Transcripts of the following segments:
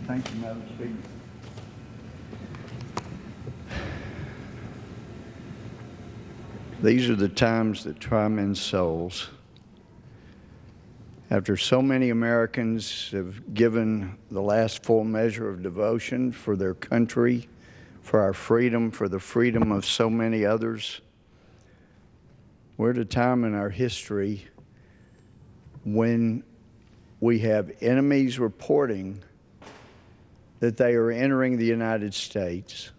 Thank you, Madam Speaker. These are the times that try men's souls. After so many Americans have given the last full measure of devotion for their country, for our freedom, for the freedom of so many others, we're at a time in our history when we have enemies reporting that they are entering the United States.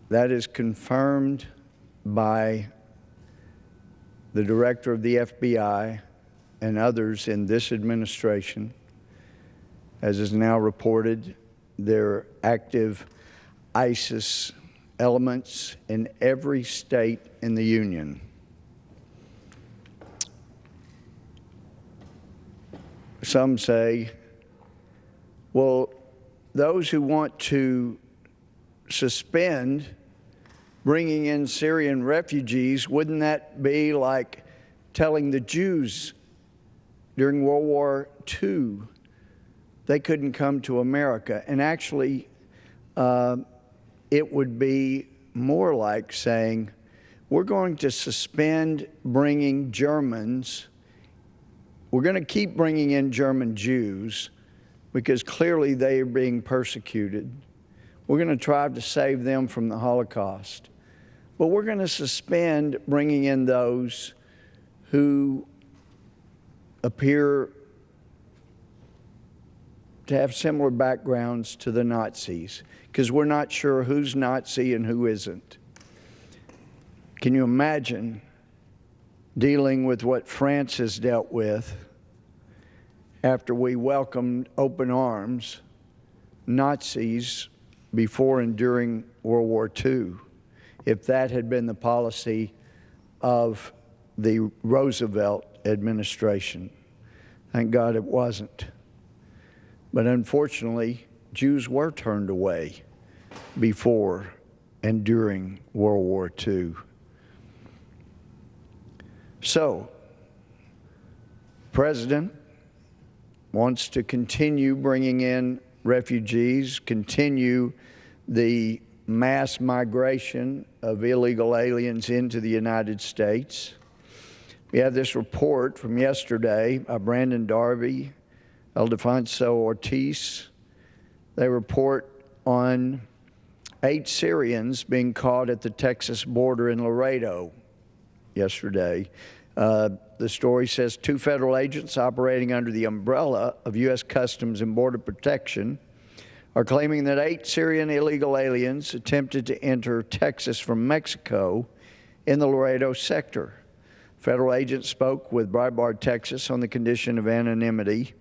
That is confirmed by the director of the FBI and others in this administration. As is now reported, there are active ISIS elements in every state in the Union. Some say, well, those who want to suspend bringing in Syrian refugees, wouldn't that be like telling the Jews during World War II they couldn't come to America? And actually, it would be more like saying, we're going to suspend bringing Germans. We're going to keep bringing in German Jews because clearly they are being persecuted. We're going to try to save them from the Holocaust. But we're going to suspend bringing in those who appear to have similar backgrounds to the Nazis, because we're not sure who's Nazi and who isn't. Can you imagine dealing with what France has dealt with after we welcomed open arms Nazis before and during World War II, if that had been the policy of the Roosevelt administration? Thank God it wasn't. But unfortunately, Jews were turned away before and during World War II. So, the President wants to continue bringing in refugees, continue the mass migration of illegal aliens into the United States. We have this report from yesterday by Brandon Darby, Ildefonso Ortiz. They report on 8 Syrians being caught at the Texas border in Laredo yesterday. The story says 2 federal agents operating under the umbrella of U.S. Customs and Border Protection are claiming that 8 Syrian illegal aliens attempted to enter Texas from Mexico in the Laredo sector. Federal agents spoke with Breitbart, Texas, on the condition of anonymity.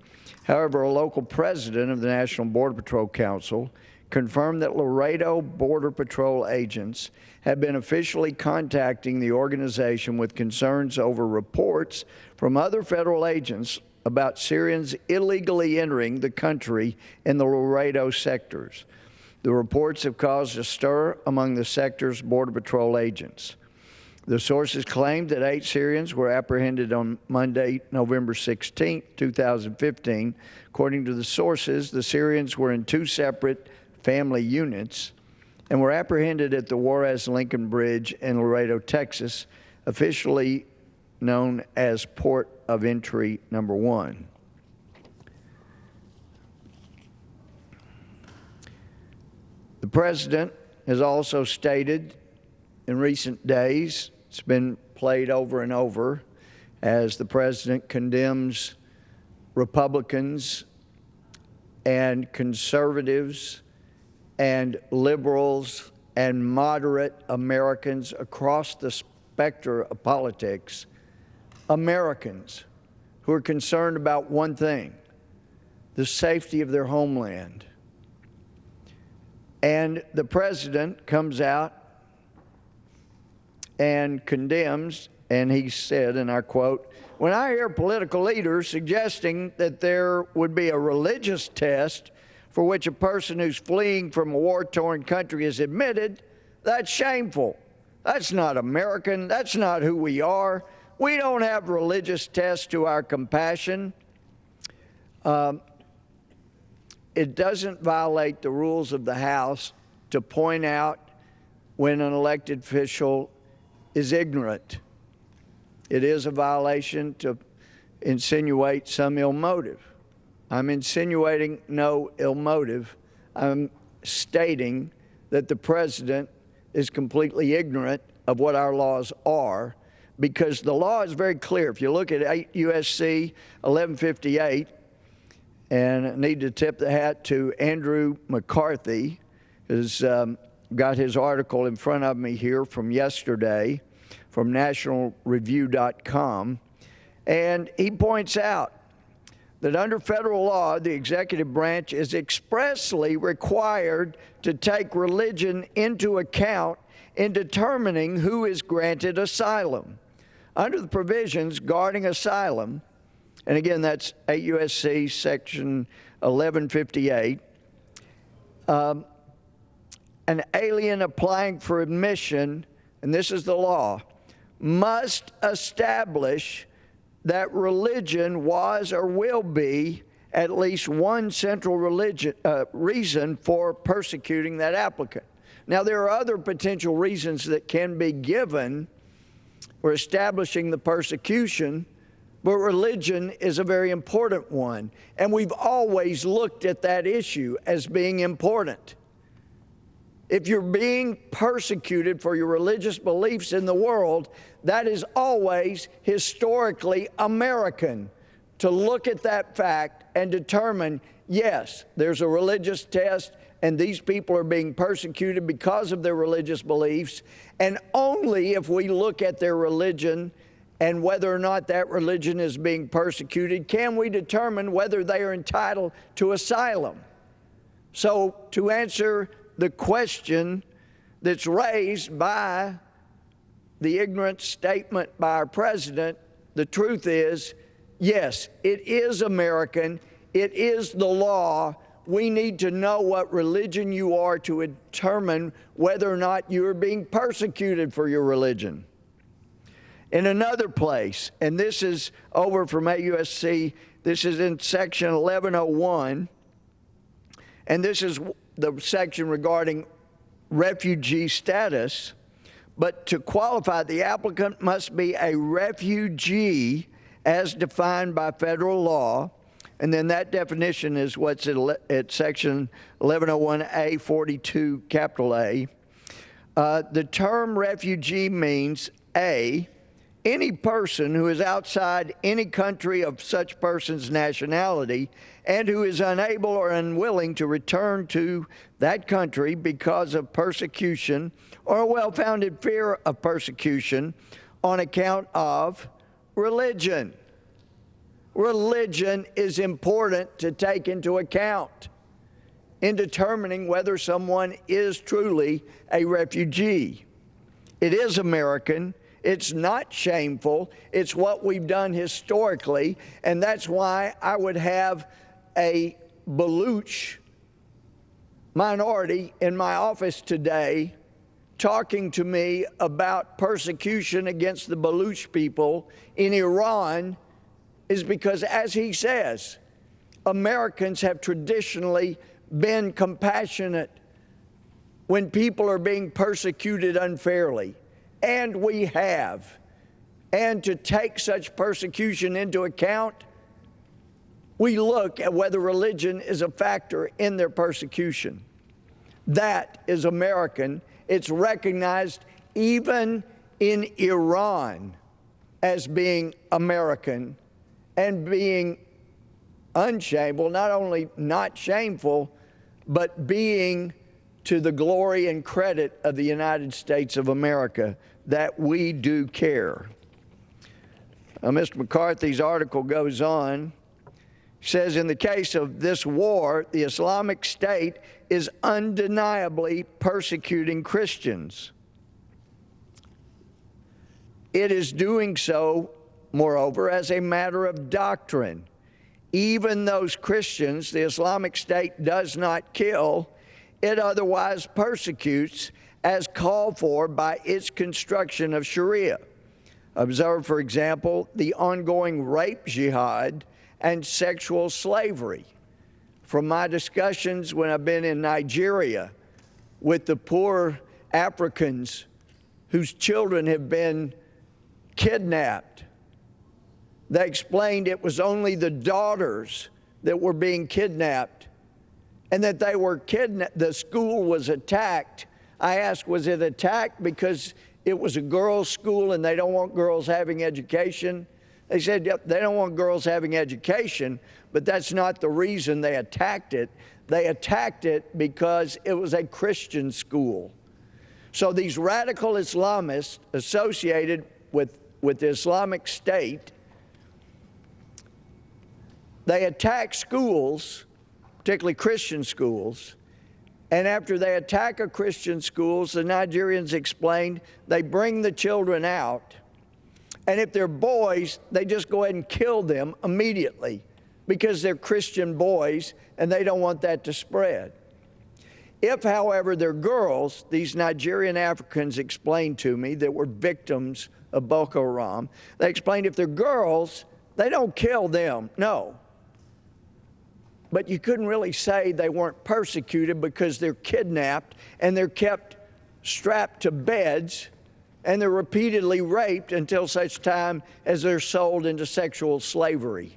However, a local president of the National Border Patrol Council confirmed that Laredo Border Patrol agents have been officially contacting the organization with concerns over reports from other federal agents about Syrians illegally entering the country in the Laredo sectors. The reports have caused a stir among the sector's Border Patrol agents. The sources claimed that 8 Syrians were apprehended on Monday, November 16, 2015. According to the sources, the Syrians were in 2 separate family units and were apprehended at the Juarez-Lincoln Bridge in Laredo, Texas, officially known as Port of Entry Number 1. The President has also stated in recent days, it's been played over and over, as the President condemns Republicans and conservatives and liberals and moderate Americans across the spectrum of politics, Americans who are concerned about one thing: the safety of their homeland. And the President comes out and condemns, and he said, and I quote, "When I hear political leaders suggesting that there would be a religious test for which a person who's fleeing from a war-torn country is admitted, that's shameful. That's not American. That's not who we are. We don't have religious tests to our compassion." it doesn't violate the rules of the House to point out when an elected official is ignorant. It is a violation to insinuate some ill motive. I'm insinuating no ill motive. I'm stating that the president is completely ignorant of what our laws are, because the law is very clear. If you look at 8 U.S.C. 1158, and I need to tip the hat to Andrew McCarthy, who's got his article in front of me here from yesterday from nationalreview.com, and he points out that under federal law, the executive branch is expressly required to take religion into account in determining who is granted asylum. Under the provisions guarding asylum, and again, that's 8 U.S.C. section 1158, an alien applying for admission, and this is the law, must establish that religion was or will be at least one central reason for persecuting that applicant. Now, there are other potential reasons that can be given for establishing the persecution, but religion is a very important one. And we've always looked at that issue as being important. If you're being persecuted for your religious beliefs in the world, that is always historically American, to look at that fact and determine, yes, there's a religious test and these people are being persecuted because of their religious beliefs, and only if we look at their religion and whether or not that religion is being persecuted can we determine whether they are entitled to asylum. So to answer the question that's raised by the ignorant statement by our president, the truth is, yes, it is American. It is the law. We need to know what religion you are to determine whether or not you are being persecuted for your religion. In another place, and this is over from 8 U.S.C., this is in section 1101, and this is the section regarding refugee status. But to qualify, the applicant must be a refugee as defined by federal law. And then that definition is what's at section 1101A 42 capital A. The term refugee means A, any person who is outside any country of such person's nationality and who is unable or unwilling to return to that country because of persecution or a well-founded fear of persecution on account of religion. Religion is important to take into account in determining whether someone is truly a refugee. It is American. It's not shameful. It's what we've done historically, and that's why I would have a Baluch minority in my office today talking to me about persecution against the Baluch people in Iran, is because, as he says, Americans have traditionally been compassionate when people are being persecuted unfairly. And we have. And to take such persecution into account, we look at whether religion is a factor in their persecution. That is American. It's recognized even in Iran as being American and being unshameful, not only not shameful, but being to the glory and credit of the United States of America, that we do care. Mr. McCarthy's article goes on, says, in the case of this war, the Islamic State is undeniably persecuting Christians. It is doing so, moreover, as a matter of doctrine. Even those Christians the Islamic State does not kill, it otherwise persecutes as called for by its construction of Sharia. Observe, for example, the ongoing rape jihad and sexual slavery. from my discussions when I've been in Nigeria with the poor Africans whose children have been kidnapped. They explained it was only the daughters that were being kidnapped, and that they were kidnapped. The school was attacked. I asked, was it attacked because it was a girls' school and they don't want girls having education? They said, yep, they don't want girls having education, but that's not the reason they attacked it. They attacked it because it was a Christian school. So these radical Islamists associated with the Islamic State, they attack schools, particularly Christian schools, and after they attack a Christian schools, the Nigerians explained, they bring the children out, and if they're boys, they just go ahead and kill them immediately because they're Christian boys and they don't want that to spread. If, however, they're girls, these Nigerian Africans explained to me that were victims of Boko Haram, they explained if they're girls, they don't kill them, no. But you couldn't really say they weren't persecuted because they're kidnapped and they're kept strapped to beds and they're repeatedly raped until such time as they're sold into sexual slavery.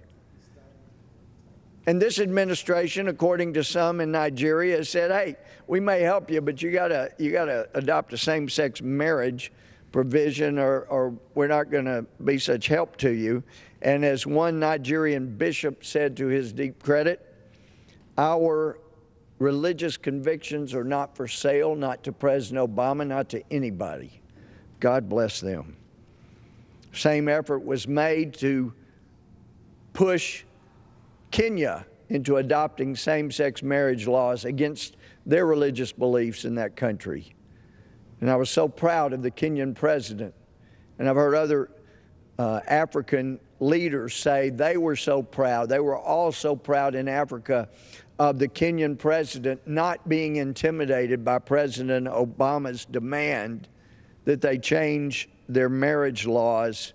And this administration, according to some in Nigeria, has said, hey, we may help you, but you gotta adopt a same-sex marriage provision or we're not going to be such help to you. And as one Nigerian bishop said to his deep credit, our religious convictions are not for sale, not to President Obama, not to anybody. God bless them. Same effort was made to push Kenya into adopting same-sex marriage laws against their religious beliefs in that country. And I was so proud of the Kenyan president. And I've heard other African leaders say they were so proud. They were all so proud in Africa of the Kenyan president not being intimidated by President Obama's demand that they change their marriage laws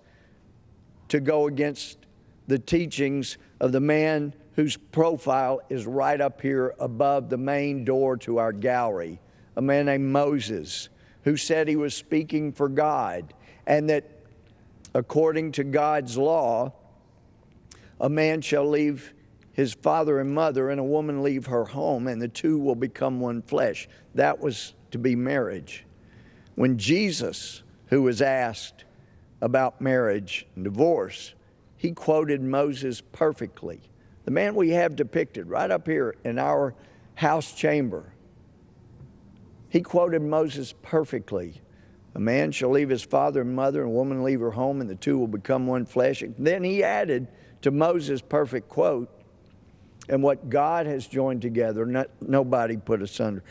to go against the teachings of the man whose profile is right up here above the main door to our gallery, a man named Moses, who said he was speaking for God, and that according to God's law, a man shall leave his father and mother, and a woman leave her home, and the two will become one flesh. That was to be marriage. When Jesus, who was asked about marriage and divorce, he quoted Moses perfectly. The man we have depicted right up here in our house chamber, he quoted Moses perfectly. A man shall leave his father and mother, and a woman leave her home, and the two will become one flesh. And then he added to Moses' perfect quote, and what God has joined together, nobody put asunder.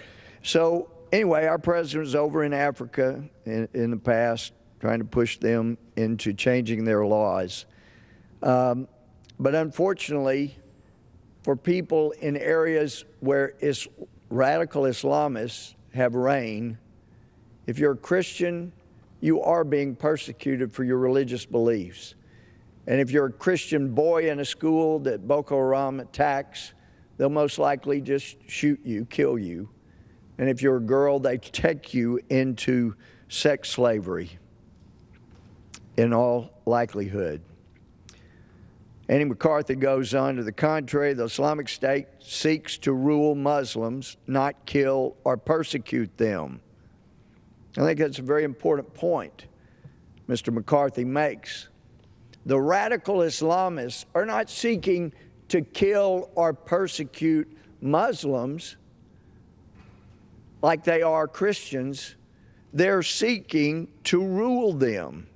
So anyway, our president was over in Africa in the past, trying to push them into changing their laws. But unfortunately, for people in areas where radical Islamists have reigned, if you're a Christian, you are being persecuted for your religious beliefs. And if you're a Christian boy in a school that Boko Haram attacks, they'll most likely just shoot you, kill you. And if you're a girl, they take you into sex slavery in all likelihood. Andy McCarthy goes on, to the contrary, the Islamic State seeks to rule Muslims, not kill or persecute them. I think that's a very important point Mr. McCarthy makes. The radical Islamists are not seeking to kill or persecute Muslims like they are Christians. They're seeking to rule them.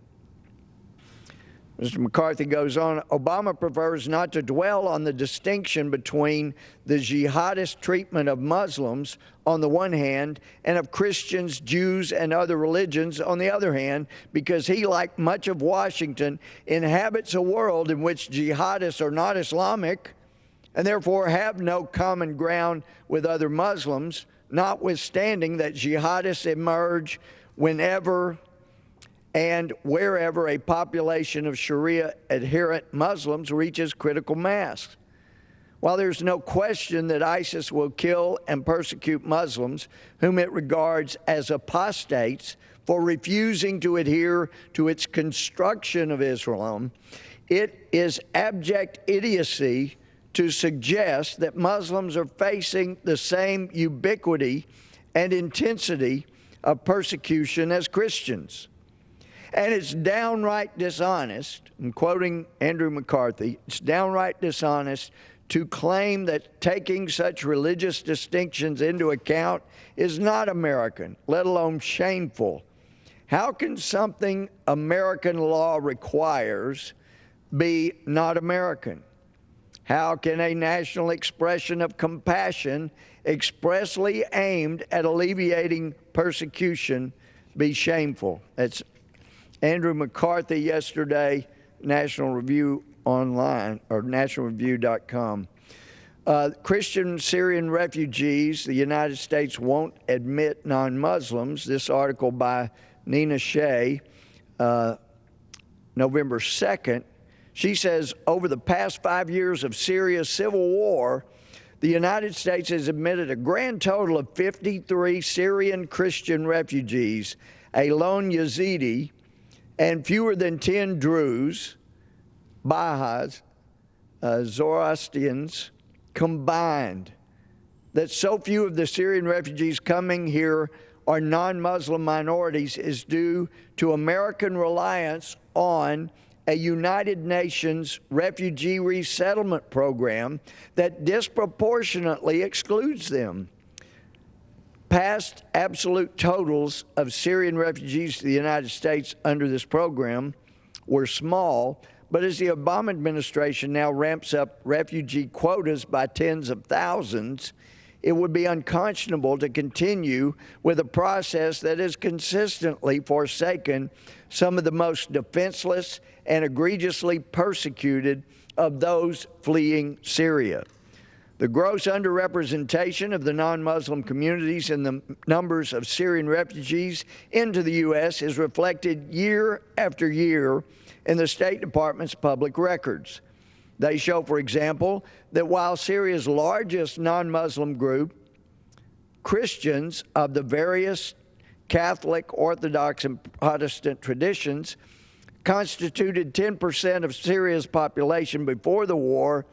Mr. McCarthy goes on, Obama prefers not to dwell on the distinction between the jihadist treatment of Muslims on the one hand and of Christians, Jews, and other religions on the other hand, because he, like much of Washington, inhabits a world in which jihadists are not Islamic and therefore have no common ground with other Muslims, notwithstanding that jihadists emerge whenever and wherever a population of Sharia-adherent Muslims reaches critical mass. While there's no question that ISIS will kill and persecute Muslims whom it regards as apostates for refusing to adhere to its construction of Islam, it is abject idiocy to suggest that Muslims are facing the same ubiquity and intensity of persecution as Christians. And it's downright dishonest, I'm quoting Andrew McCarthy, it's downright dishonest to claim that taking such religious distinctions into account is not American, let alone shameful. How can something American law requires be not American? How can a national expression of compassion expressly aimed at alleviating persecution be shameful? That's Andrew McCarthy yesterday, National Review Online, or nationalreview.com. Christian Syrian refugees, the United States won't admit non-Muslims. This article by Nina Shea, November 2nd, she says, over the past 5 years of Syria's civil war, the United States has admitted a grand total of 53 Syrian Christian refugees, a lone Yazidi, and fewer than 10 Druze, Baha'is, Zoroastrians combined. That so few of the Syrian refugees coming here are non-Muslim minorities is due to American reliance on a United Nations refugee resettlement program that disproportionately excludes them. Past absolute totals of Syrian refugees to the United States under this program were small, but as the Obama administration now ramps up refugee quotas by tens of thousands, it would be unconscionable to continue with a process that has consistently forsaken some of the most defenseless and egregiously persecuted of those fleeing Syria. The gross underrepresentation of the non-Muslim communities in the numbers of Syrian refugees into the U.S. is reflected year after year in the State Department's public records. They show, for example, that while Syria's largest non-Muslim group, Christians of the various Catholic, Orthodox, and Protestant traditions, constituted 10% of Syria's population before the war,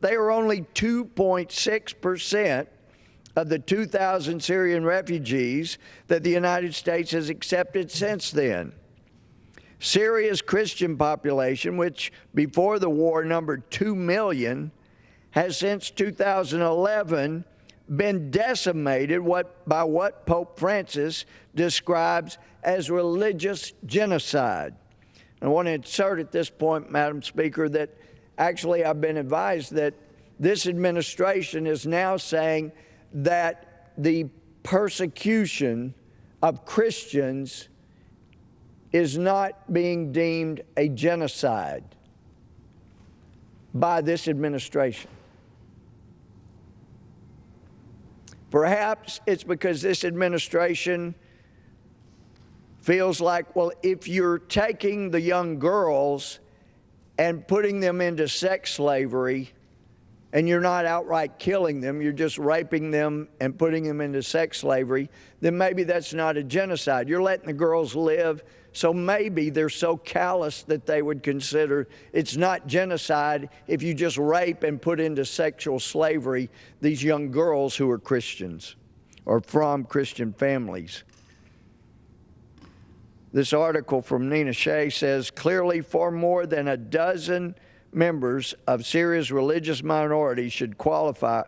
they are only 2.6% of the 2,000 Syrian refugees that the United States has accepted since then. Syria's Christian population, which before the war numbered 2 million, has since 2011 been decimated by what Pope Francis describes as religious genocide. I want to insert at this point, Madam Speaker, that actually I've been advised that this administration is now saying that the persecution of Christians is not being deemed a genocide by this administration. Perhaps it's because this administration feels like, well, if you're taking the young girls and putting them into sex slavery, and you're not outright killing them, you're just raping them and putting them into sex slavery, then maybe that's not a genocide. You're letting the girls live, so maybe they're so callous that they would consider it's not genocide if you just rape and put into sexual slavery these young girls who are Christians or from Christian families. This article from Nina Shea says, clearly far more than a dozen members of Syria's religious minority should qualify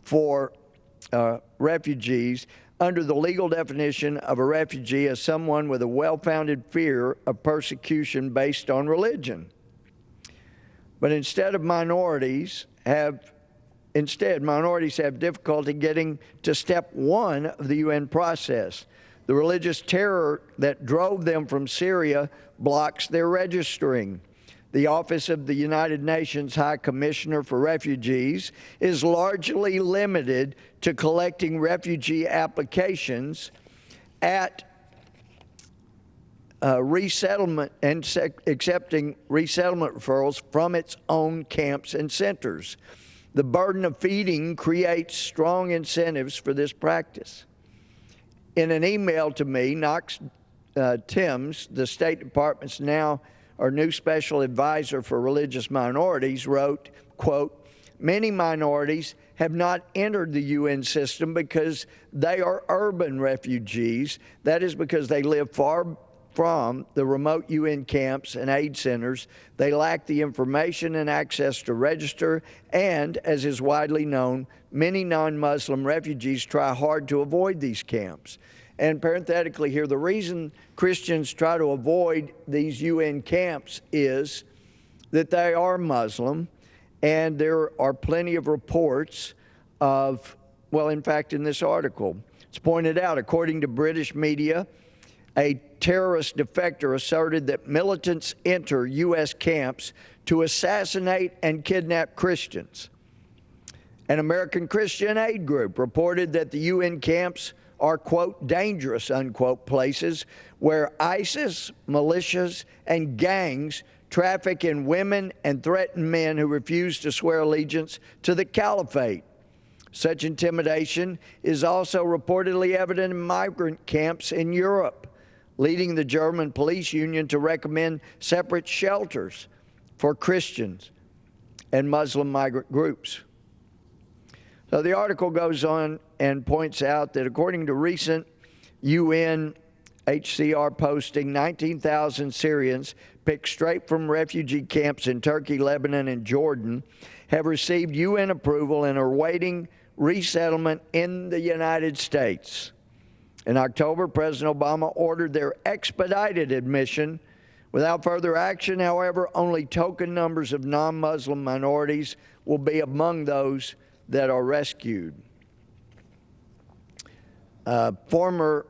for refugees under the legal definition of a refugee as someone with a well-founded fear of persecution based on religion. But instead, minorities have difficulty getting to step one of the UN process. The religious terror that drove them from Syria blocks their registering. The Office of the United Nations High Commissioner for Refugees is largely limited to collecting refugee applications at resettlement and accepting resettlement referrals from its own camps and centers. The burden of feeding creates strong incentives for this practice. In an email to me, Knox Timms, the State Department's new special advisor for religious minorities, wrote, quote, "Many minorities have not entered the UN system because they are urban refugees. That is because they live far from the remote UN camps and aid centers. They lack the information and access to register, and, as is widely known, many non-Muslim refugees try hard to avoid these camps." And parenthetically here, the reason Christians try to avoid these UN camps is that they are Muslim, and there are plenty of reports of, well, in fact, in this article, it's pointed out, according to British media, a terrorist defector asserted that militants enter U.S. camps to assassinate and kidnap Christians. An American Christian aid group reported that the UN camps are, quote, dangerous, unquote, places where ISIS, militias, and gangs traffic in women and threaten men who refuse to swear allegiance to the caliphate. Such intimidation is also reportedly evident in migrant camps in Europe, leading the German police union to recommend separate shelters for Christians and Muslim migrant groups. So the article goes on and points out that according to recent UNHCR posting, 19,000 Syrians picked straight from refugee camps in Turkey, Lebanon, and Jordan have received UN approval and are waiting resettlement in the United States. In October, President Obama ordered their expedited admission. Without further action, however, only token numbers of non-Muslim minorities will be among those that are rescued. Former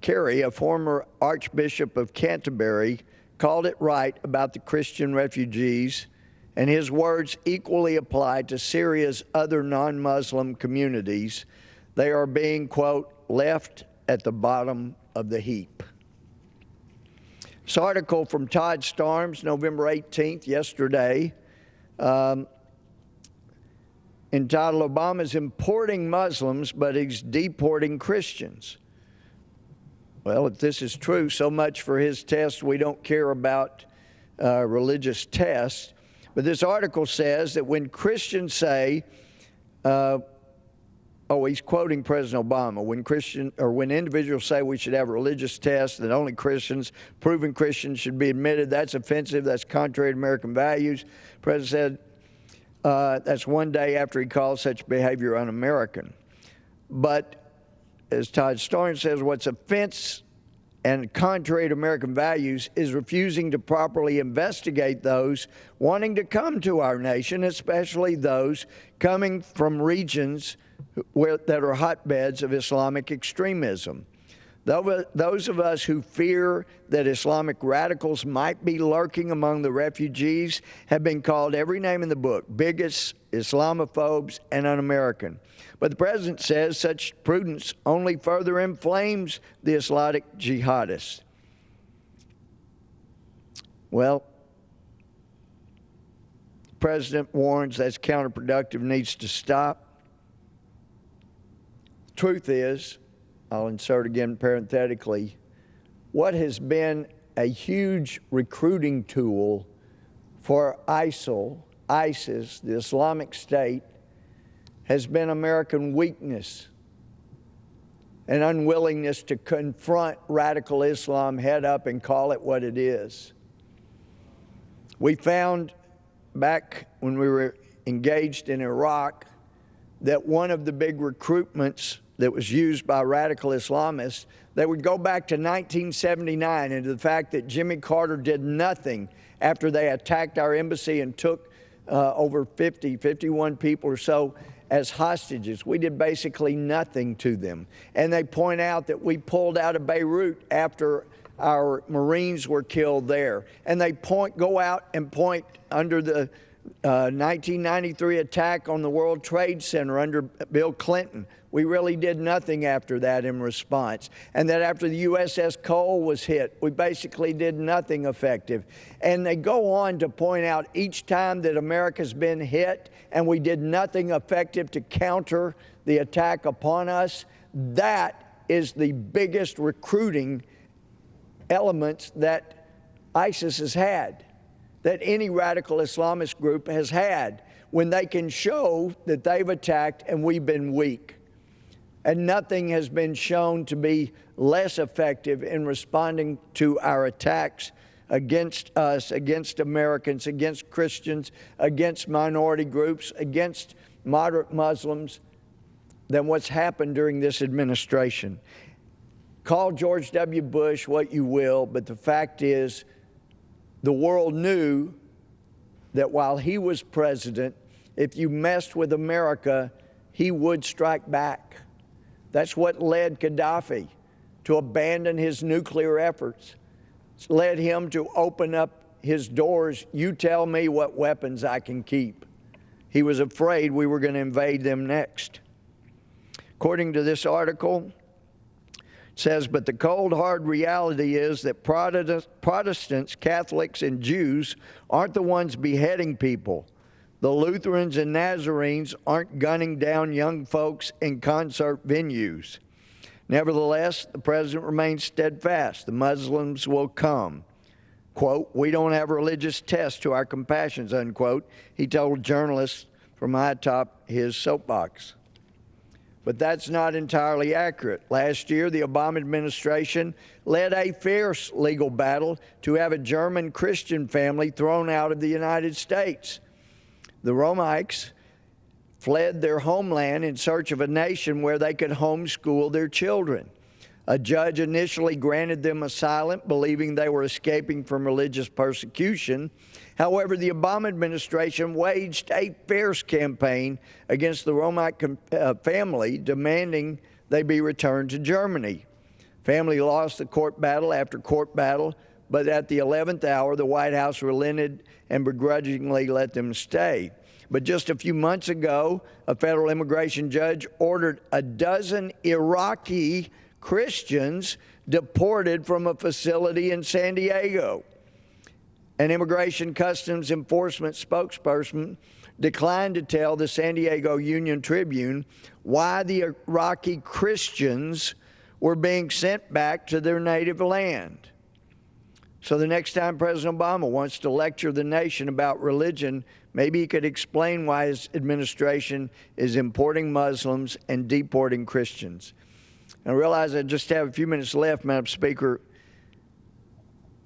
Carey, a former Archbishop of Canterbury, called it right about the Christian refugees, and his words equally apply to Syria's other non-Muslim communities. They are being, quote, left at the bottom of the heap. This article from Todd Starnes, November 18th, yesterday, entitled, "Obama's importing Muslims, but he's deporting Christians." Well, if this is true, so much for his test. We don't care about religious tests. But this article says that when Christians say, he's quoting President Obama, when individuals say we should have religious tests, that only proven Christians should be admitted, that's offensive, that's contrary to American values. The President said that's one day after he called such behavior un-American. But as Todd Starnes says, what's offense and contrary to American values is refusing to properly investigate those wanting to come to our nation, especially those coming from regions that are hotbeds of Islamic extremism. Those of us who fear that Islamic radicals might be lurking among the refugees have been called every name in the book: bigots, Islamophobes, and un-American. But the President says such prudence only further inflames the Islamic jihadists. Well, the President warns that's counterproductive, needs to stop. The truth is, I'll insert again parenthetically, what has been a huge recruiting tool for i.s.i.l, ISIS, the Islamic State, has been American weakness and unwillingness to confront radical Islam head up and call it what it is. We found back when we were engaged in Iraq that one of the big recruitments that was used by radical Islamists, they would go back to 1979 and to the fact that Jimmy Carter did nothing after they attacked our embassy and took over 51 people or so as hostages. We did basically nothing to them. And they point out that we pulled out of Beirut after our Marines were killed there. And they go out and point under the 1993 attack on the World Trade Center under Bill Clinton. we really did nothing after that in response. And that after the USS Cole was hit, we basically did nothing effective. And they go on to point out each time that America's been hit and we did nothing effective to counter the attack upon us, that is the biggest recruiting elements that ISIS has had, that any radical Islamist group has had, when they can show that they've attacked and we've been weak. And nothing has been shown to be less effective in responding to our attacks against us, against Americans, against Christians, against minority groups, against moderate Muslims, than what's happened during this administration. Call George W. Bush what you will, but the fact is, the world knew that while he was president, if you messed with America, he would strike back. That's what led Gaddafi to abandon his nuclear efforts. It's led him to open up his doors. You tell me what weapons I can keep. He was afraid we were going to invade them next. According to this article, it says, but the cold, hard reality is that Protestants, Catholics, and Jews aren't the ones beheading people. The Lutherans and Nazarenes aren't gunning down young folks in concert venues. Nevertheless, the president remains steadfast. The Muslims will come. Quote, we don't have religious tests to our compassions, unquote, he told journalists from atop his soapbox. But that's not entirely accurate. Last year, the Obama administration led a fierce legal battle to have a German Christian family thrown out of the United States. The Romites fled their homeland in search of a nation where they could homeschool their children. A judge initially granted them asylum, believing they were escaping from religious persecution. However, the Obama administration waged a fierce campaign against the Romite family, demanding they be returned to Germany. Family lost the court battle after court battle, but at the 11th hour, the White House relented and begrudgingly let them stay. But just a few months ago, a federal immigration judge ordered a dozen Iraqi Christians deported from a facility in San Diego. An Immigration Customs Enforcement spokesperson declined to tell the San Diego Union Tribune why the Iraqi Christians were being sent back to their native land. So the next time President Obama wants to lecture the nation about religion, maybe he could explain why his administration is importing Muslims and deporting Christians. I realize I just have a few minutes left, Madam Speaker.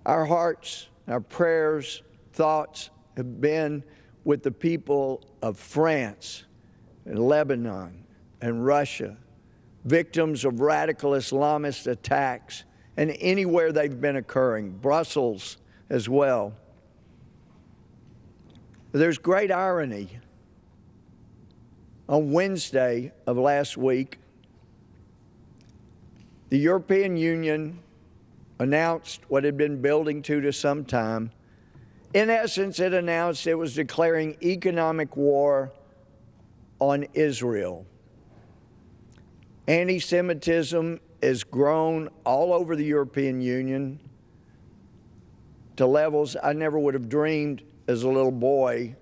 Our hearts, our prayers, thoughts have been with the people of France and Lebanon and Russia, victims of radical Islamist attacks, and anywhere they've been occurring, Brussels as well. There's great irony. On Wednesday of last week, the European Union announced what it had been building to some time. In essence, it announced it was declaring economic war on Israel. Anti-Semitism has grown all over the European Union to levels I never would have dreamed as a little boy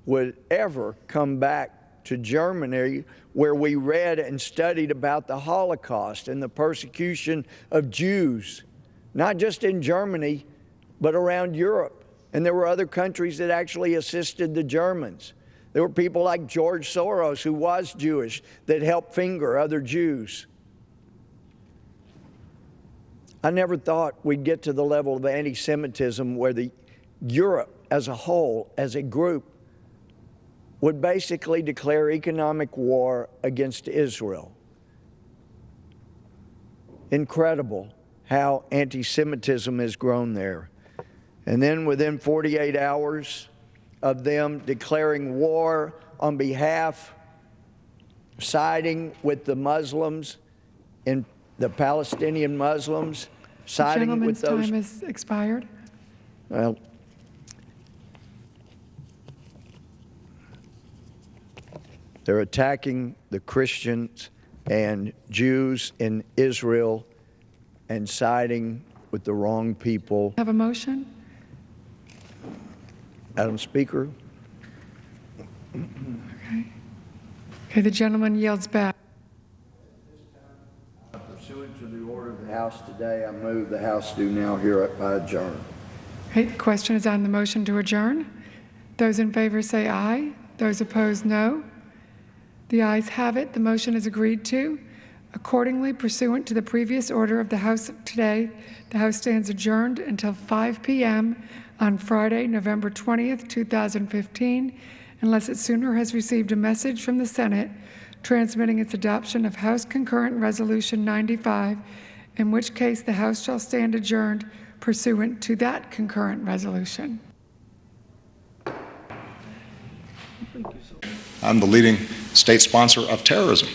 would ever come back to Germany, where we read and studied about the Holocaust and the persecution of Jews, not just in Germany, but around Europe. And there were other countries that actually assisted the Germans. There were people like George Soros, who was Jewish, that helped finger other Jews. I never thought we'd get to the level of anti-Semitism where Europe as a whole, as a group, would basically declare economic war against Israel. Incredible how anti-Semitism has grown there. And then within 48 hours of them declaring war on behalf, siding with the Muslims, and the Palestinian Muslims, siding with those. The gentleman's time has expired. Well, they're attacking the Christians and Jews in Israel and siding with the wrong people. Have a motion? Madam Speaker, Okay, the gentleman yields back. pursuant to the order of the House today, I move the House do now hereby adjourn. Okay, the question is on the motion to adjourn. Those in favor say aye. Those opposed, no. The ayes have it. The motion is agreed to. Accordingly, pursuant to the previous order of the House today, the House stands adjourned until 5 p.m. on Friday, November 20th, 2015, unless it sooner has received a message from the Senate transmitting its adoption of House Concurrent Resolution 95, in which case the House shall stand adjourned pursuant to that concurrent resolution. I'm the leading state sponsor of terrorism.